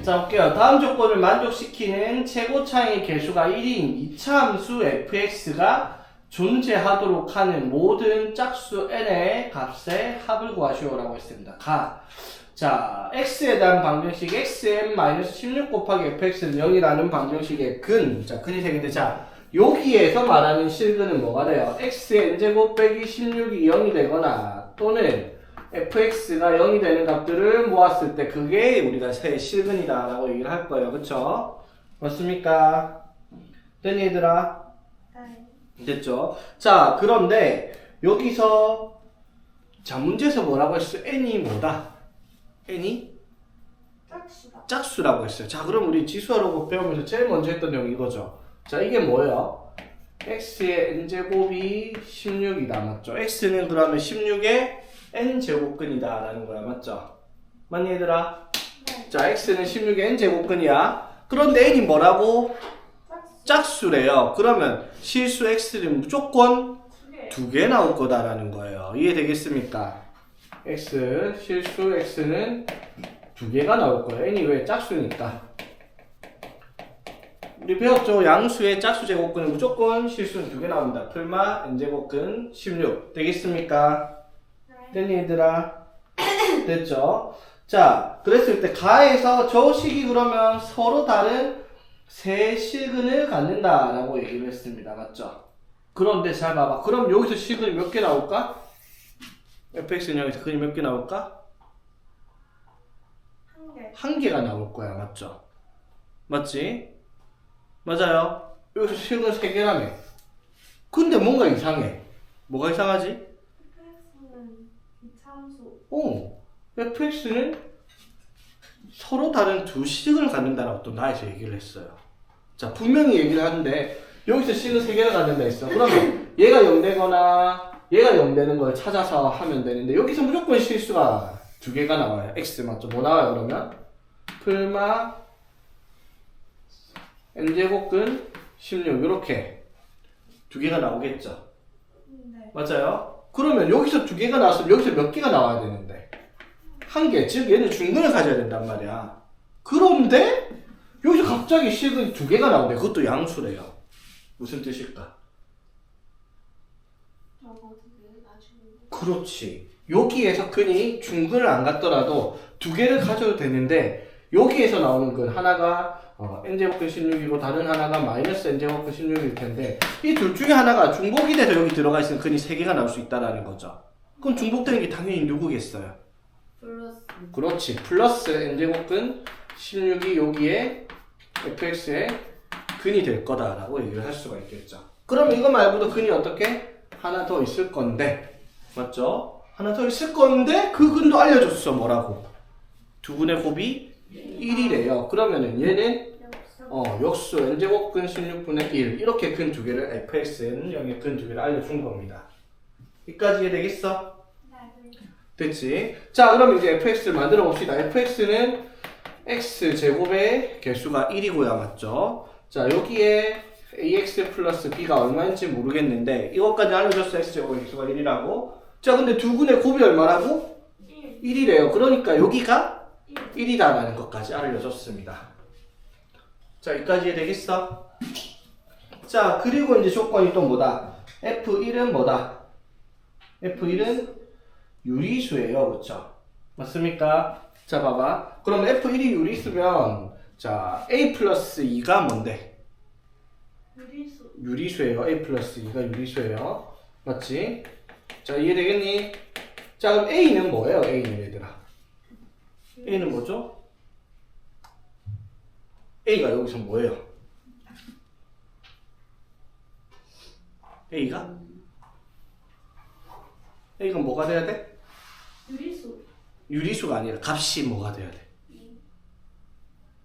[SPEAKER 1] 자, 볼게요. 다음 조건을 만족시키는 최고차의 개수가 1인 2차 함수 fx가 존재하도록 하는 모든 짝수 n의 값의 합을 구하시오라고 했습니다. 자, x에 대한 방정식 xn-16 곱하기 fx는 0이라는 방정식의 근. 자, 근이 생긴데, 자, 여기에서 말하는 실근은 뭐가 돼요? x의 n제곱 빼기 16이 0이 되거나 또는 fx가 0이 되는 값들을 모았을 때 그게 우리가 새 실근이다 라고 얘기를 할 거예요. 그쵸? 맞습니까? 됐니 얘들아?
[SPEAKER 2] 네.
[SPEAKER 1] 됐죠? 자, 그런데 여기서 자, 문제에서 뭐라고 했어? n이 뭐다? n이? 짝수라고 했어요. 자, 그럼 우리 지수하라고 배우면서 제일 먼저 했던 내용이 이거죠. 자, 이게 뭐예요? x의 n제곱이 16이다. 맞죠? x는 그러면 16의 n제곱근이다 라는 거야. 맞죠? 맞니 얘들아?
[SPEAKER 2] 네.
[SPEAKER 1] 자, x는 16의 n제곱근이야. 그런데 n이 뭐라고? 짝수래요. 그러면 실수 x는 무조건 2개 나올 거다라는 거예요. 이해되겠습니까? 실수 x는 2개가 나올 거예요. n이 왜? 짝수니까. 우리 배웠죠? 양수의 짝수 제곱근은 무조건 실수는 2개 나옵니다. 풀마 n제곱근 16 되겠습니까? 됐니 얘들아? 됐죠? 자, 그랬을 때 가에서 저 식이 그러면 서로 다른 세 실근을 갖는다 라고 얘기를 했습니다. 맞죠? 그런데 잘 봐봐. 그럼 여기서 실근이 몇 개 나올까? fx는 여기서 근이 몇 개 나올까?
[SPEAKER 2] 1개.
[SPEAKER 1] 1개가 나올 거야. 맞죠? 맞지? 맞아요. 여기서 실근 3개라며. 근데 뭔가 이상해. 뭐가 이상하지?
[SPEAKER 2] fx는 2차 함수.
[SPEAKER 1] fx는 서로 다른 두 식을 갖는다라고 또 나에서 얘기를 했어요. 자, 분명히 얘기를 하는데 여기서 식은 3개를 갖는다 했어. 그러면 얘가 0 되거나 얘가 0 되는 걸 찾아서 하면 되는데 여기서 무조건 실수가 두 개가 나와요. x 맞죠? 뭐 나와요 그러면? 풀마 n제곱근 16 이렇게 두 개가 나오겠죠?
[SPEAKER 2] 네.
[SPEAKER 1] 맞아요? 그러면 여기서 두 개가 나왔으면 여기서 몇 개가 나와야 되는데 한 개, 즉 얘는 중근을 가져야 된단 말이야. 그런데 여기서 갑자기 식은 두 개가 나오는데 그것도 양수래요. 무슨 뜻일까?
[SPEAKER 2] 저거 되게 나중에.
[SPEAKER 1] 그렇지. 여기에서 근이 중근을 안 갖더라도 두 개를 가져도 되는데 여기에서 나오는 근 하나가 n제곱근 16이고 다른 하나가 마이너스 n제곱근 16일 텐데 이 둘 중에 하나가 중복이 돼서 여기 들어가 있으면 근이 세 개가 나올 수 있다라는 거죠. 그럼 중복되는 게 당연히 누구겠어요?
[SPEAKER 2] 플러스.
[SPEAKER 1] 그렇지. 플러스 n제곱근 16이 여기에 fx의 근이 될 거다라고 얘기를 할 수가 있겠죠. 그럼 이거 말고도 근이 어떻게? 하나 더 있을 건데 맞죠? 하나 더 있을 건데 그 근도 알려줬어. 뭐라고? 두 근의 곱이 1이래요. 그러면은 얘는 역수 n제곱근 16분의 1 이렇게 근 두 개를 fx는 0의 근 두 개를 알려준 겁니다. 여기까지 이해되겠어? 됐지? 자 그럼 이제 fx를 만들어 봅시다. fx는 x제곱의 개수가 1이고요. 맞죠? 자 여기에 ax 플러스 b가 얼마인지 모르겠는데 이것까지 알려줬어. x제곱의 개수가 1이라고. 자 근데 두 근의 곱이 얼마라고? 1이래요. 그러니까 여기가 1이다라는 것까지 알려줬습니다. 자 여기까지 이해되겠어? 자 그리고 이제 조건이 또 뭐다? f1은 뭐다? f1은 유리수예요. 그쵸? 맞습니까? 자 봐봐. 그럼 f1이 유리수면 자 a 플러스 2가 뭔데?
[SPEAKER 2] 유리수.
[SPEAKER 1] 유리수예요. a 플러스 2가 유리수예요. 맞지? 자 이해되겠니? 자 그럼 a는 뭐예요? a는 얘들아 a는 뭐죠? a가 여기서 뭐예요? a가 뭐가 돼야 돼?
[SPEAKER 2] 유리수.
[SPEAKER 1] 유리수가 아니라 값이 뭐가 돼야 돼?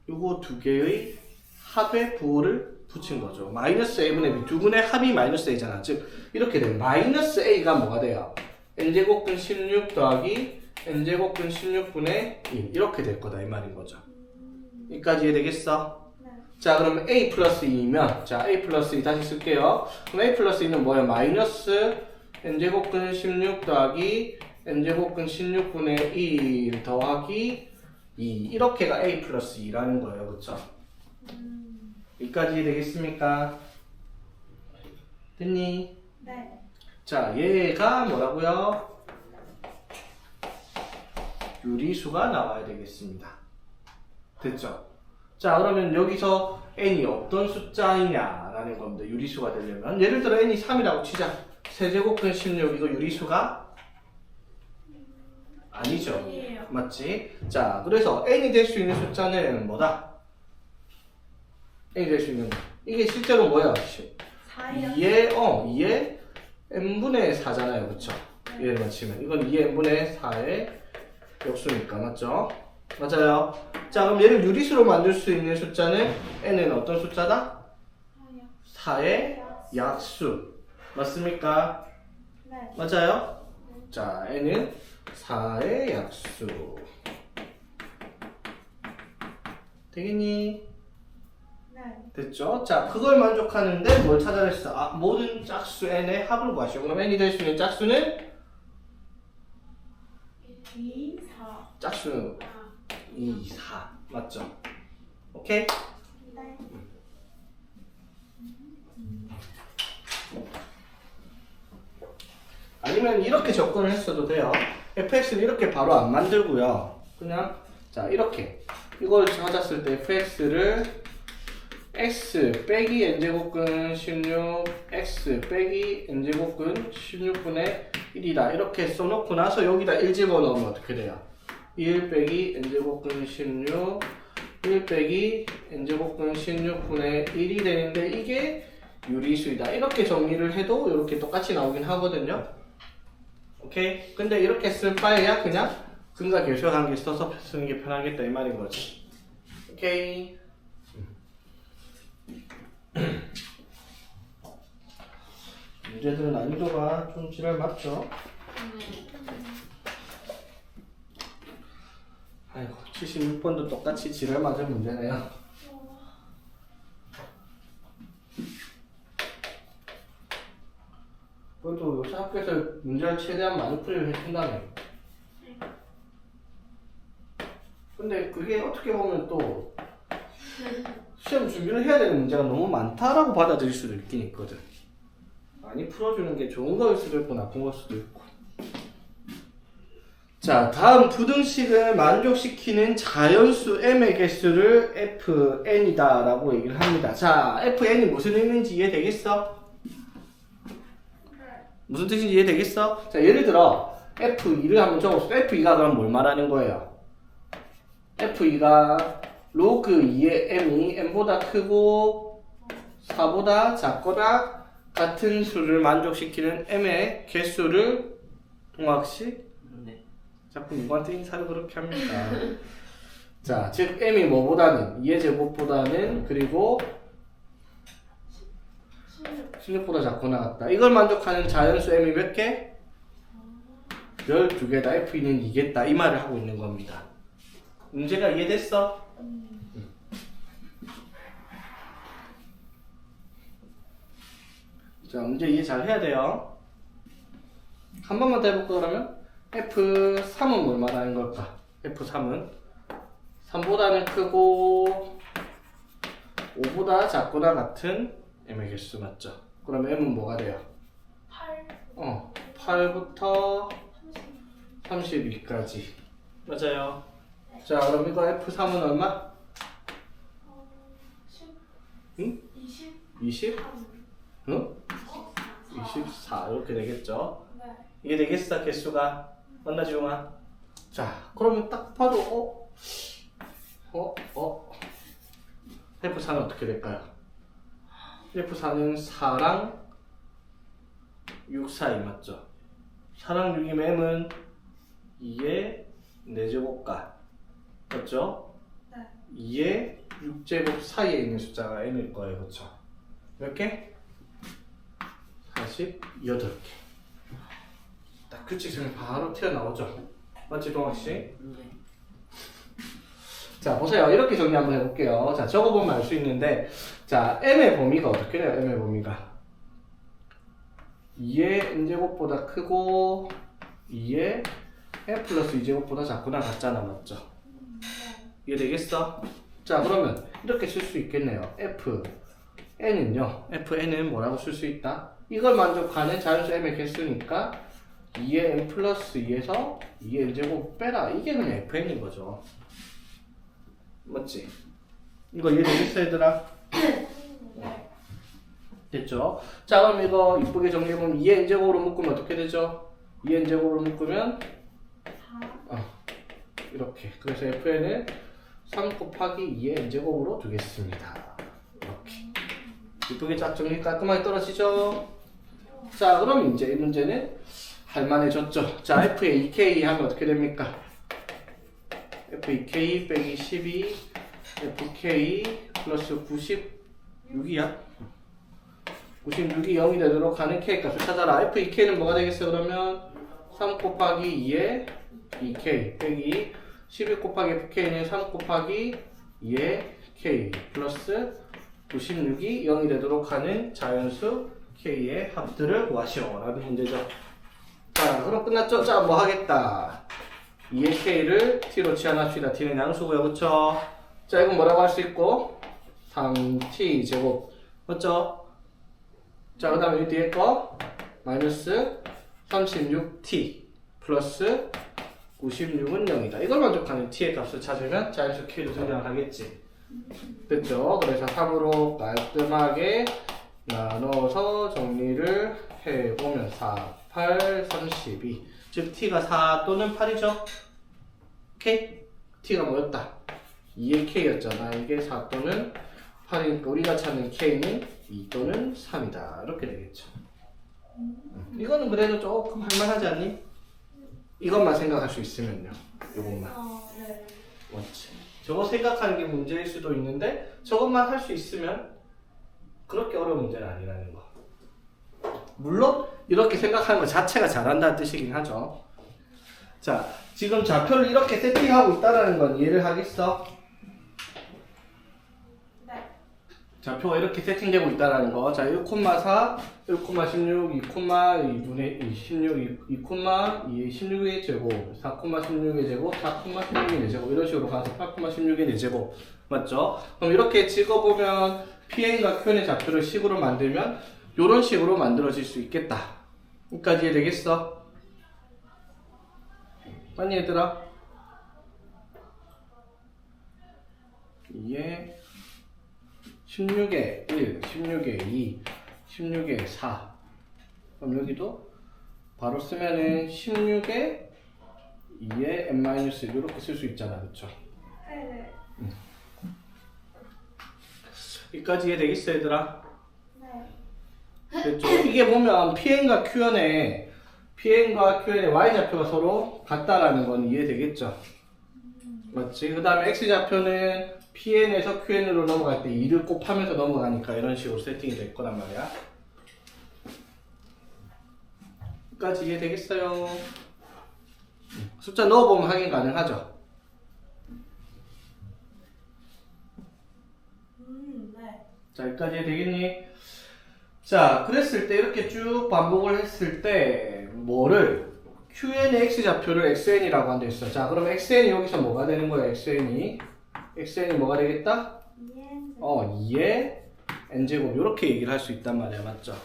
[SPEAKER 1] 요거 두 개의 합의 부호를 붙인 거죠. 마이너스 a분의 b 두 분의 합이 마이너스 a잖아. 즉 이렇게 되면 마이너스 a가 뭐가 돼요? n제곱근 16 더하기 n제곱근 16분의 1 이렇게 될 거다 이 말인 거죠. 여기까지 이해되겠어?
[SPEAKER 2] 네.
[SPEAKER 1] 자 그러면 a 플러스 2면 자 a 플러스 2 다시 쓸게요. 그럼 a 플러스 2는 뭐예요? 마이너스 n제곱근 16 더하기 n제곱근 16분의 1 더하기 2 이렇게가 a 플러스 2라는 거예요. 그쵸? 여기까지 되겠습니까? 됐니?
[SPEAKER 2] 네.
[SPEAKER 1] 자 얘가 뭐라고요? 유리수가 나와야 되겠습니다. 됐죠? 자 그러면 여기서 n이 어떤 숫자이냐라는 겁니다. 유리수가 되려면 예를 들어 n이 3이라고 치자. 세제곱근 16 이거 유리수가 아니죠?
[SPEAKER 2] 아니에요.
[SPEAKER 1] 맞지? 자 그래서 n이 될 수 있는 숫자는 뭐다? n이 될 수 있는 이게 실제로 뭐야?
[SPEAKER 2] 4요.
[SPEAKER 1] 2의 n분의 4잖아요. 그쵸? 얘를 맞추면 이건 2의 n분의 4의 역수니까 맞죠? 맞아요. 자 그럼 얘를 유리수로 만들 수 있는 숫자는 n은 어떤 숫자다? 4의 약수 맞습니까?
[SPEAKER 2] 네.
[SPEAKER 1] 맞아요? 자 n은 4의 약수 되겠니?
[SPEAKER 2] 네.
[SPEAKER 1] 됐죠? 자 그걸 만족하는데 뭘 찾아냈어? 모든 짝수 n의 합을 구하시오. 그럼 n이 될 수 있는 짝수는?
[SPEAKER 2] 2, 4.
[SPEAKER 1] 짝수는 2, 4 맞죠? 오케이?
[SPEAKER 2] 네.
[SPEAKER 1] 아니면 이렇게 접근을 했어도 돼요. fx는 이렇게 바로 안 만들고요. 그냥 자 이렇게 이걸 찾았을 때 fx를 x 빼기 n제곱근 16 x 빼기 n제곱근 16분의 1이다 이렇게 써놓고 나서 여기다 1 집어넣으면 어떻게 돼요? 1 빼기 n제곱근 16 1 빼기 n제곱근 16분의 1이 되는데 이게 유리수이다 이렇게 정리를 해도 이렇게 똑같이 나오긴 하거든요. 오케이? 근데 이렇게 쓸 바에야 그냥 근과 계수와 관계 써서 쓰는 게 편하겠다 이 말인 거지. 오케이? 문제들은 난이도가 좀 지랄 맞죠? 아이고 76번도 똑같이 지랄 맞은 문제네요. 그래도 요새 학교에서 문제를 최대한 많이 풀이를 해준다며. 근데 그게 어떻게 보면 또 시험 준비를 해야 되는 문제가 너무 많다라고 받아들일 수도 있긴 있거든. 많이 풀어주는 게 좋은 거일 수도 있고 나쁜 걸 수도 있고. 자, 다음 부등식을 만족시키는 자연수 m의 개수를 fn이다 라고 얘기를 합니다. 자, fn이 무슨 의미인지 이해되겠어? 무슨 뜻인지 이해되겠어? 자, 예를 들어 f2를 한번 적어봅시다. f2가 그럼 뭘 말하는 거예요? f2가 로그 2의 m이 m보다 크고 4보다 작거나 같은 수를 만족시키는 m의 개수를 동학식
[SPEAKER 3] 네.
[SPEAKER 1] 자꾸 누구한테 인사를 그렇게 합니까? 자, 즉 m이 뭐보다는 2의 제곱보다는 그리고 16보다 작거나 같다. 이걸 만족하는 자연수 m이 몇 개? 12개다. f는 이겠다. 이 말을 하고 있는 겁니다. 문제가 이해됐어? 자, 문제 이해 잘 해야 돼요. 한 번만 더 해볼까 그러면? F3은 뭘 말하는 걸까? F3은 3보다는 크고 5보다 작거나 같은 m의 개수 맞죠? 그럼 m은 뭐가 돼요? 8부터 32까지 맞아요. 자, 그럼 이거 F3은 얼마? 20? 응? 24 이렇게 되겠죠? 이게 되겠어 개수가? 맞나 지용아? 자, 그러면 딱 봐도 F4는 어떻게 될까요? F4는 4랑 6 사이 맞죠? 4랑 6이면 m은 2의 4제곱과 맞죠?
[SPEAKER 2] 네.
[SPEAKER 1] 2의 6제곱 사이에 있는 숫자가 m일 거예요. 그렇죠? 몇 개? 48개. 딱 규칙성이 바로 튀어나오죠. 맞지 동학씨?
[SPEAKER 3] 네.
[SPEAKER 1] 자, 보세요. 이렇게 정리 한번 해볼게요. 자, 적어보면 알 수 있는데, 자, m의 범위가 어떻게 돼요? m의 범위가 2의 n제곱보다 크고 2의 n 플러스 2제곱보다 작거나 같잖아. 맞죠? 이해되겠어? 자, 그러면 이렇게 쓸 수 있겠네요. fn은 뭐라고 쓸 수 있다? 이걸 만족하는 자연수 m의 개수니까 2의 n 플러스 2에서 2의 n제곱 빼라. 이게 그냥 fn인 거죠. 맞지? 이거 이해되겠어 얘들아? 됐죠? 자, 그럼 이거 이쁘게 정리해보면 2의 n제곱으로 묶으면 어떻게 되죠? 2의 n제곱으로 묶으면 이렇게. 그래서 fn은 3 곱하기 2의 n제곱으로 두겠습니다. 이렇게. 이쁘게 쫙 정리 깔끔하게 떨어지죠? 자, 그럼 이제 이 문제는 할만해졌죠? 자, f의 2k 하면 어떻게 됩니까? f2k 빼기 12 fk 플러스 96이야? 96이 0이 되도록 하는 k 값을 찾아라. f2k는 뭐가 되겠어 그러면? 3 곱하기 2의 2k 빼기 12 곱하기 fk는 3 곱하기 2의 k 플러스 96이 0이 되도록 하는 자연수 k의 합들을 구하시오 라는 문제죠. 자, 그럼 끝났죠? 자, 뭐 하겠다. 2의 k를 t로 치환합시다. t는 양수고요. 그쵸? 자, 이건 뭐라고 할 수 있고 3t 제곱 맞죠? 자, 그 다음에 이 뒤에 거 마이너스 36t 플러스 96은 0이다. 이걸 만족하는 t의 값을 찾으면 자연수 k도 등장하겠지. 됐죠? 그래서 3으로 깔끔하게 나눠서 정리를 해보면 4, 8, 32 즉 t가 4 또는 8이죠? k? t가 뭐였다? 2의 k였잖아. 이게 4 또는 8이니까 우리가 찾는 k는 2 또는 3이다. 이렇게 되겠죠. 이거는 그래도 조금 할만하지 않니? 이것만 생각할 수 있으면요. 이것만.
[SPEAKER 2] 네.
[SPEAKER 1] 맞지. 저거 생각하는 게 문제일 수도 있는데 저것만 할 수 있으면 그렇게 어려운 문제는 아니라는 거. 물론 이렇게 생각하는 것 자체가 잘한다는 뜻이긴 하죠. 자, 지금 좌표를 이렇게 세팅하고 있다는 건 이해를 하겠어?
[SPEAKER 2] 네.
[SPEAKER 1] 좌표가 이렇게 세팅되고 있다는 거. 자, 1,4, 1,16, 2,2분의 16, 2,2의 16의 제곱, 4,16의 제곱, 4,16의 제곱 이런 식으로 가서 8,16의 제곱 맞죠? 그럼 이렇게 찍어보면 PN과 QN의 좌표를 식으로 만들면 이런 식으로 만들어질 수 있겠다. 여기까지 이해되겠어? 빨리 얘들아. 2에 16에 1, 16에 2, 16에 4. 그럼 여기도 바로 쓰면은 16에 2에 n-1 이렇게 쓸 수 있잖아. 그쵸?
[SPEAKER 2] 네.
[SPEAKER 1] 여기까지 이해되겠어 얘들아?
[SPEAKER 2] 네.
[SPEAKER 1] 됐죠? 이게 보면 PN과 QN의 Y좌표가 서로 같다라는 건 이해되겠죠? 맞지? 그 다음에 X좌표는 PN에서 QN으로 넘어갈 때 2를 곱하면서 넘어가니까 이런 식으로 세팅이 될 거란 말이야. 여기까지 이해되겠어요? 숫자 넣어보면 확인 가능하죠?
[SPEAKER 2] 네.
[SPEAKER 1] 자, 여기까지 이해되겠니? 자, 그랬을 때 이렇게 쭉 반복을 했을 때 뭐를 QN의 X좌표를 XN이라고 한다 했어. 자, 그럼 XN이 여기서 뭐가 되는 거야? XN이 뭐가 되겠다? 2의 N제곱 이렇게 얘기를 할 수 있단 말이야. 맞죠?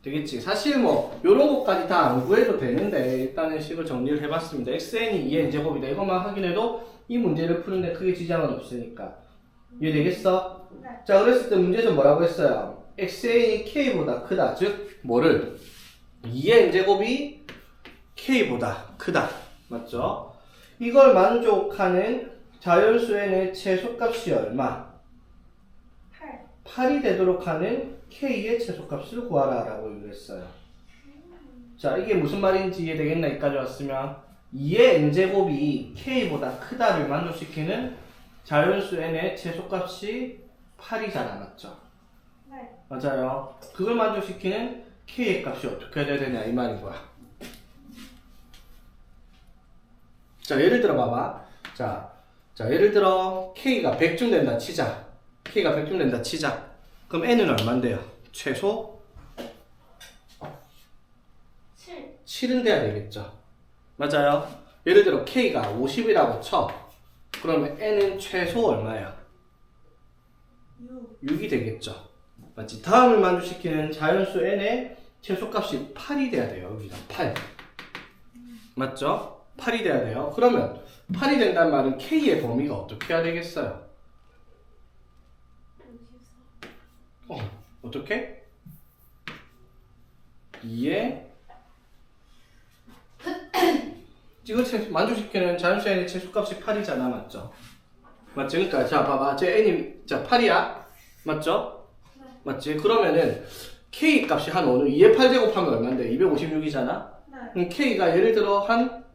[SPEAKER 1] 되겠지? 사실 뭐 요런 것까지 다 안 구해도 되는데 일단은 식을 정리를 해봤습니다. XN이 2의 N제곱이다. 이것만 확인해도 이 문제를 푸는데 크게 지장은 없으니까. 이해되겠어?
[SPEAKER 2] 네.
[SPEAKER 1] 자, 그랬을 때 문제에서 뭐라고 했어요? XN이 K보다 크다. 즉 뭐를? 2의 N제곱이 K보다 크다. 맞죠? 이걸 만족하는 자연수 N의 최소값이 얼마? 8이 되도록 하는 K의 최소값을 구하라 라고 얘기했어요. 자, 이게 무슨 말인지 이해되겠나? 여기까지 왔으면 2의 N제곱이 K보다 크다를 만족시키는 자연수 N의 최소값이 8이잖아. 맞죠?
[SPEAKER 2] 네.
[SPEAKER 1] 맞아요. 그걸 만족시키는 K의 값이 어떻게 돼야 되냐 이 말인 거야. 자, 예를 들어 봐봐. 자, 예를 들어 K가 100쯤 된다 치자. K가 100쯤 된다 치자. 그럼 N은 얼만데요? 최소 7은 돼야 되겠죠. 맞아요. 예를 들어 K가 50이라고 쳐. 그러면 N은 최소 얼마야? 6이 되겠죠. 맞지? 다음을 만족시키는 자연수 N의 최소값이 8이 돼야 돼요. 여기가 8. 맞죠? 8이 돼야 돼요. 그러면 8이 된다는 말은 K의 범위가 어떻게 해야 되겠어요? 어떻게? 2에 이걸 만족시키는 자연수 N의 최소값이 8이잖아. 맞죠? 맞지? 그러니까 자 봐봐. 제 N이 자 8이야. 맞죠? 맞지? 그러면은 K 값이 한 어느 2의 8 제곱하면 얼마인데? 256이잖아? 그럼 K가 예를 들어 한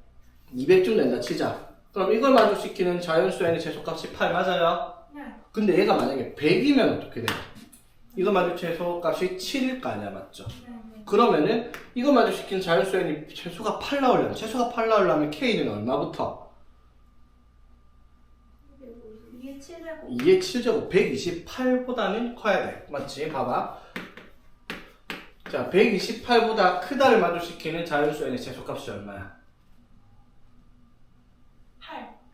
[SPEAKER 1] 200쯤 된다 치자. 그럼 이걸 만족시키는 자연수 N의 최소값이 8 맞아요?
[SPEAKER 2] 네.
[SPEAKER 1] 근데 얘가 만약에 100이면 어떻게 돼? 이거 만족 최소값이 7일 거 아니야. 맞죠? 그러면은 이거 만족시키는 자연수 N이 최소가 8 나오려면 최소가 8 나오려면 K는 얼마부터?
[SPEAKER 2] 2의 7제곱.
[SPEAKER 1] 2의 7제곱 128보다는 커야 돼. 맞지? 봐봐. 자, 128보다 크다를 만족시키는 자연수 N의 최소값이 얼마야?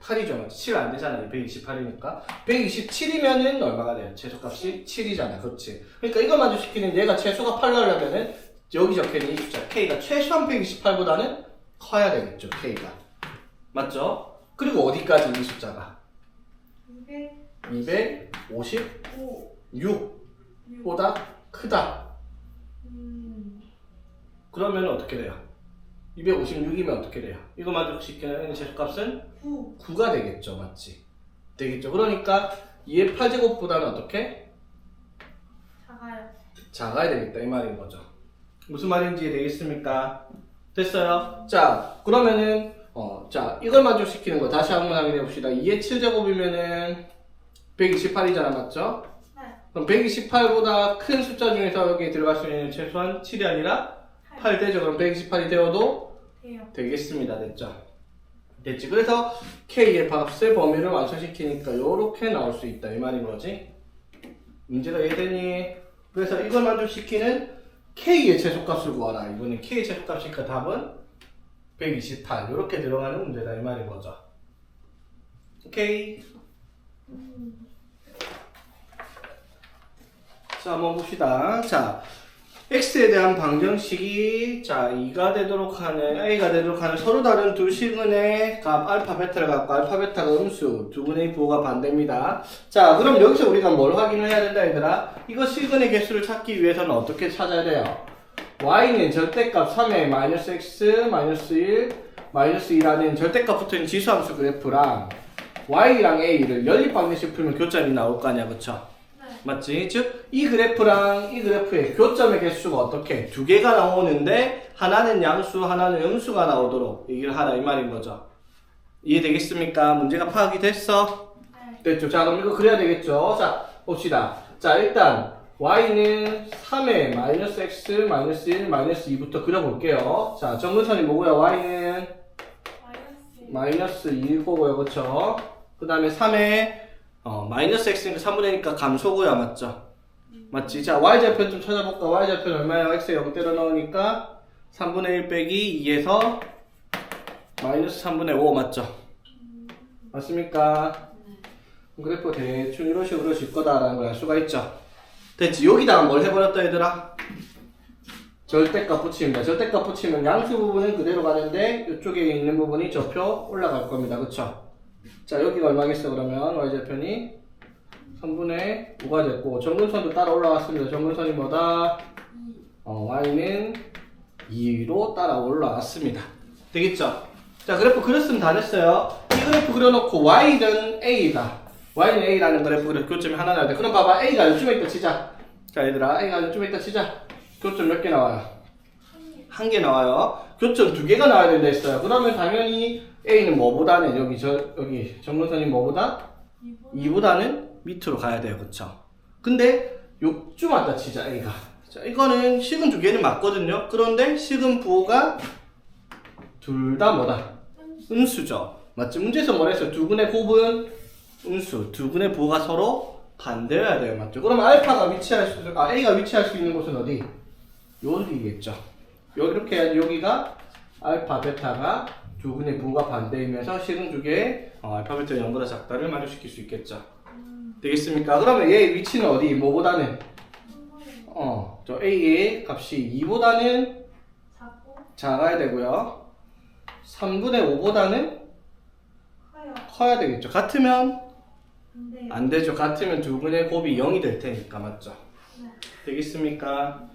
[SPEAKER 1] 8이죠. 7 안 되잖아. 128이니까. 127이면은 얼마가 돼요? 최소값이 7이잖아. 그렇지? 그러니까 이걸 만족시키는 얘가 최소가 8 나오려면은 여기 적혀있는 이 숫자 K가 최소한 128보다는 커야 되겠죠. K가. 맞죠? 그리고 어디까지 이 숫자가? 256보다 크다. 그러면 어떻게 돼요? 256이면 어떻게 돼요? 이거 만족시키는 최소값은 9가 되겠죠. 맞지? 되겠죠. 그러니까 2의 8제곱보다는 어떻게? 작아야 되겠다. 이 말인 거죠. 무슨 말인지 되겠습니까? 됐어요? 자, 그러면은 자, 이걸 만족시키는 거 다시 한번 확인해 봅시다. 2의 7제곱이면은 128이잖아. 맞죠?
[SPEAKER 2] 네.
[SPEAKER 1] 그럼 128보다 큰 숫자 중에서 여기 들어갈 수 있는 최소한 7이 아니라 8 되죠. 그럼 128이 되어도
[SPEAKER 2] 돼요.
[SPEAKER 1] 되겠습니다. 됐죠? 됐지. 그래서 K의 값의 범위를 완성시키니까 요렇게 나올 수 있다. 이 말인 거지. 문제가 이해되니? 그래서 이걸 만족시키는 K의 최소값을 구하라. 이거는 K의 최소값이니까 답은 128. 요렇게 들어가는 문제다. 이 말인 거죠. 오케이. 자, 한번 봅시다. 자, x에 대한 방정식이 자 2가 되도록 하는 a가 되도록 하는 서로 다른 두 시근의 값 알파 베타를 갖고 알파 베타가 음수 두 분의 부호가 반대입니다. 자, 그럼 여기서 우리가 뭘 확인을 해야 된다 얘들아? 이거 시근의 개수를 찾기 위해서는 어떻게 찾아야 돼요? y는 절대값 3의 마이너스 x 마이너스 1 마이너스 2라는 절대값 붙어있는 지수함수 그래프랑 y랑 a를 연립 방정식 풀면 교점이 나올 거 아니야, 그쵸? 맞지? 즉, 이 그래프랑 이 그래프의 교점의 개수가 어떻게? 두 개가 나오는데, 하나는 양수, 하나는 음수가 나오도록 얘기를 하라, 이 말인 거죠. 이해되겠습니까? 문제가 파악이 됐어? 됐죠? 자, 그럼 이거 그려야 되겠죠? 자, 봅시다. 자, 일단, y는 3의 마이너스 x, 마이너스 1, 마이너스 2부터 그려볼게요. 자, 정근선이 뭐고요? y는 마이너스 2고요, 그쵸? 그 다음에 3의 마이너스 x니까 3분의 1이니까 감소고요, 맞죠? 맞지? 자, y좌표 좀 찾아볼까? y좌표는 얼마예요? x 0 때려 넣으니까 3분의 1 빼기 2에서 마이너스 3분의 5 맞죠? 맞습니까? 그래프 대충 이런 식으로 질 거다라는 걸 알 수가 있죠. 됐지? 여기다가 뭘 해버렸다 얘들아? 절대값 붙입니다. 절대값 붙이면 양수 부분은 그대로 가는데 이쪽에 있는 부분이 저표 올라갈 겁니다. 그쵸? 자, 여기가 얼마겠어 그러면 y좌표니 3분의 5가 됐고 정근선도 따라 올라왔습니다. 정근선이 뭐다? y는 2로 따라 올라왔습니다. 되겠죠? 자, 그래프 그렸으면 다 됐어요. 이 그래프 그려놓고 y는 a다. y는 a라는 그래프 그래서 교점이 하나 나야 돼. 그럼 봐봐, a가 요쯤에 있다 치자. 자, 얘들아, a가 요쯤에 있다 치자. 교점 몇 개 나와요? 한 개 나와요. 교점 두 개가 나와야 된다 했어요. 그러면 당연히 a는 뭐보다는 여기 정근선이 뭐보다? 2보다는 밑으로 가야 돼요. 그쵸? 근데 요쯤 왔다 치자, a가. 자, 이거는 식은 두 개는 맞거든요. 그런데 식은 부호가 둘 다 뭐다? 음수죠. 맞지? 문제에서 뭐라 했어요? 두 분의 곱은 음수, 두 분의 부호가 서로 반대여야 돼요. 맞죠? 그럼 a가 위치할 수 있는 곳은 어디? 여기겠죠. 이렇게 해야지 여기가 알파, 베타가 두 분의 부호가 반대이면서 식은 두 개의 알파, 베타 0보다 작다를 만족시킬 수 있겠죠. 되겠습니까? 그러면 얘의 위치는 어디? 뭐보다는? 저 a의 값이 2보다는 작아야 되고요. 3분의 5보다는 커야 되겠죠. 같으면? 안 되죠. 같으면 두 분의 곱이 0이 될 테니까. 맞죠? 되겠습니까?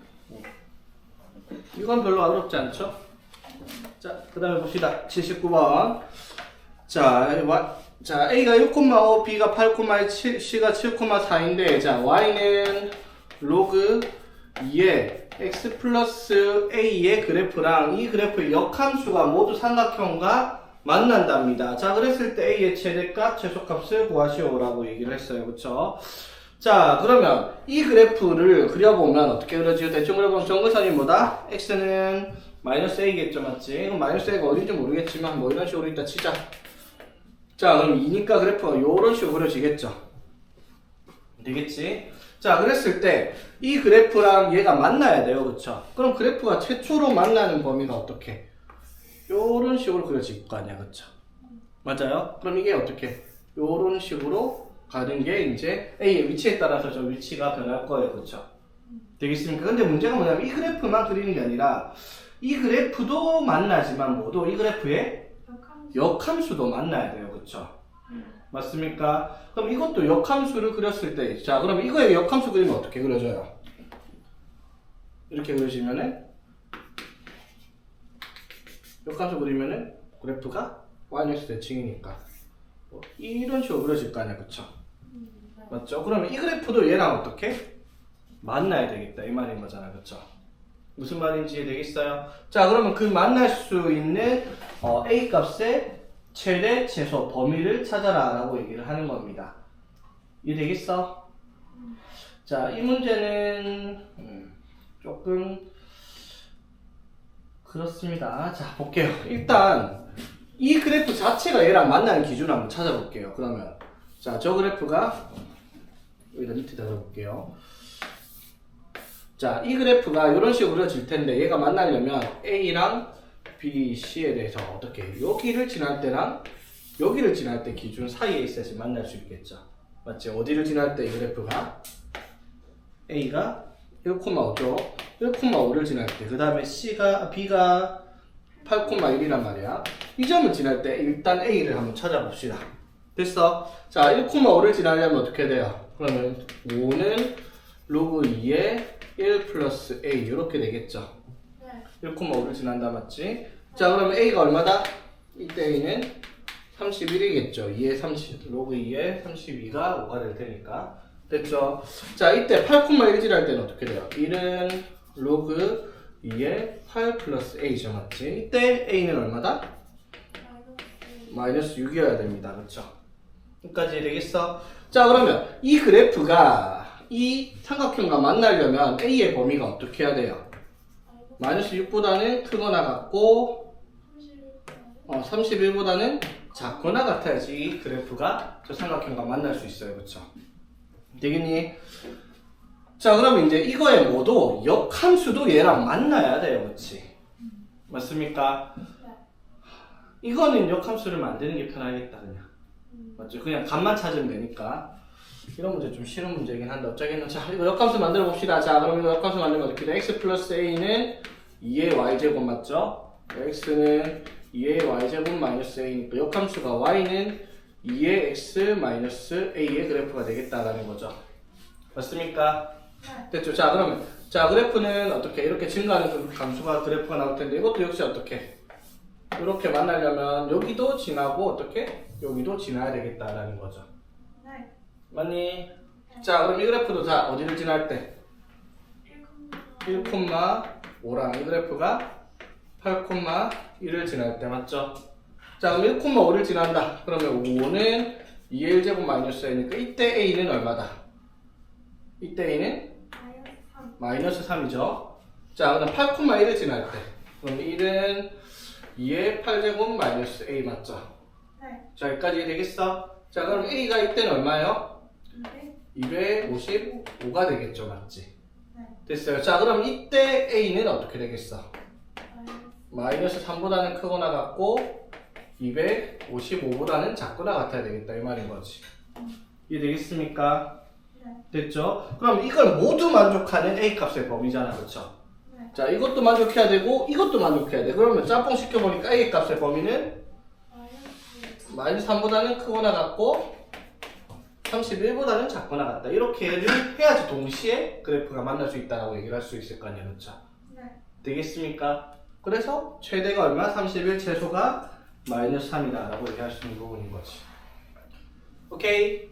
[SPEAKER 1] 이건 별로 어렵지 않죠? 자, 그 다음에 봅시다. 79번. 자, A가 6,5, B가 8,1, C가 7,4인데, 자, Y는 로그 2의 X 플러스 A의 그래프랑 이 그래프의 역함수가 모두 삼각형과 만난답니다. 자, 그랬을 때 A의 최대값, 최소값을 구하시오라고 얘기를 했어요. 그쵸? 자, 그러면 이 그래프를 그려보면 어떻게 그려지요? 대충 그려보면 정근선이 뭐다? X는 마이너스 A겠죠, 맞지? 그럼 마이너스 A가 어딘지 모르겠지만 뭐 이런 식으로 일단 치자. 자, 그럼 2니까 그래프가 이런 식으로 그려지겠죠? 되겠지? 자, 그랬을 때 이 그래프랑 얘가 만나야 돼요, 그쵸? 그럼 그래프가 최초로 만나는 범위가 어떻게? 요런 식으로 그려질 거 아니야, 그쵸? 맞아요? 그럼 이게 어떻게? 요런 식으로 가는 게 이제 A의 위치에 따라서 저 위치가 변할 거예요. 그렇죠? 되겠습니까? 근데 문제가 뭐냐면 이 그래프만 그리는 게 아니라 이 그래프도 만나지만 모두 이 그래프의 역함수도 만나야 돼요. 그렇죠? 맞습니까? 그럼 이것도 역함수를 그렸을 때, 자, 그럼 이거의 역함수 그리면 어떻게 그려져요? 이렇게 그려지면은 역함수 그리면은 그래프가 y-x 대칭이니까 이런 식으로 그려질 거 아니야, 그쵸? 맞죠? 그러면 이 그래프도 얘랑 어떻게? 만나야 되겠다, 이 말인 거잖아, 그쵸? 무슨 말인지 이해되겠어요? 자, 그러면 그 만날 수 있는 A 값의 최대, 최소, 범위를 찾아라 라고 얘기를 하는 겁니다. 이해되겠어? 자, 이 문제는 조금 그렇습니다. 자, 볼게요. 일단 이 그래프 자체가 얘랑 만나는 기준을 한번 찾아볼게요. 그러면 자, 저 그래프가 여기다 밑에다 적어볼게요. 자, 이 그래프가 이런 식으로 그려질 텐데 얘가 만나려면 A랑 B, C에 대해서 어떻게 여기를 지날 때랑 여기를 지날 때 기준 사이에 있어야지 만날 수 있겠죠. 맞지? 어디를 지날 때 이 그래프가 A가 1,5죠. 1,5를 지날 때, 그 다음에 B가 8,1이란 말이야. 이 점을 지날 때 일단 A를 한번 찾아봅시다. 됐어? 자, 1,5를 지나려면 어떻게 돼요? 그러면 5는 로그 2에 1 플러스 A 이렇게 되겠죠. 1,5를 지난다, 맞지? 자, 그러면 A가 얼마다? 이때 A는 31이겠죠. 2에 30, 로그 2에 32가 5가 될 테니까. 됐죠? 자, 이때 8,1 지날 때는 어떻게 돼요? 1은 로그 2에 8 플러스 A죠, 맞지? 이때 A는 얼마다? 마이너스 6이어야 됩니다. 그렇죠? 여기까지 되겠어? 자, 그러면 이 그래프가 이 삼각형과 만나려면 A의 범위가 어떻게 해야 돼요? 마이너스 6보다는 크거나 같고 31보다는 작거나 같아야지 이 그래프가 저 삼각형과 만날 수 있어요. 그렇죠? 되겠니? 자, 그럼 이제 이거의 모두 역함수도 얘랑 만나야 돼요. 그렇지? 맞습니까? 이거는 역함수를 만드는 게 편하겠다. 그냥 맞죠? 그냥 값만 찾으면 되니까. 이런 문제 좀 쉬운 문제긴 한데 어쩌겠노. 자, 이거 역함수 만들어 봅시다. 자, 그럼 이거 역함수 만들면 어떻게 돼? x 플러스 a는 2의 y제곱 맞죠? x는 2의 y제곱 마이너스 a니까 역함수가 y는 2의 x 마이너스 a의 그래프가 되겠다라는 거죠. 맞습니까? 됐죠? 자, 그러면 자, 그래프는 어떻게 이렇게 증가하는 그 감수가 그래프가 나올 텐데 이것도 역시 어떻게 이렇게 만나려면 여기도 지나고 어떻게 여기도 지나야 되겠다라는 거죠. 맞니? 자, 그럼 이 그래프도 자, 어디를 지날 때? 1,5랑 이 그래프가 8,1을 지날 때 맞죠? 자, 그럼 1,5를 지난다. 그러면 5는 2의 1제곱 마이너스 a니까 이때 a는 얼마다? 이때 a는 마이너스 3이죠. 자, 그럼 8,1을 지날 때 그럼 1은 2의 8제곱 마이너스 a 맞죠? 자, 여기까지 되겠어? 자, 그럼 a가 이때는 얼마예요? 255가 되겠죠, 맞지? 됐어요. 자, 그럼 이때 a는 어떻게 되겠어? 마이너스 3보다는 크거나 같고 255보다는 작거나 같아야 되겠다 이 말인 거지. 이해되겠습니까? 됐죠? 그럼 이걸 모두 만족하는 a 값의 범위잖아, 그렇죠? 자, 이것도 만족해야 되고 이것도 만족해야 돼. 그러면 짬뽕 시켜보니까 a 값의 범위는 마이너스 3보다는 크거나 같고 31보다는 작거나 같다. 이렇게를 해야지 동시에 그래프가 만날 수 있다라고 얘기를 할 수 있을 거 아니야, 그렇죠? 되겠습니까? 그래서 최대가 얼마? 31, 최소가 마이너스 3이다 라고 얘기할 수 있는 부분인 거지. 오케이?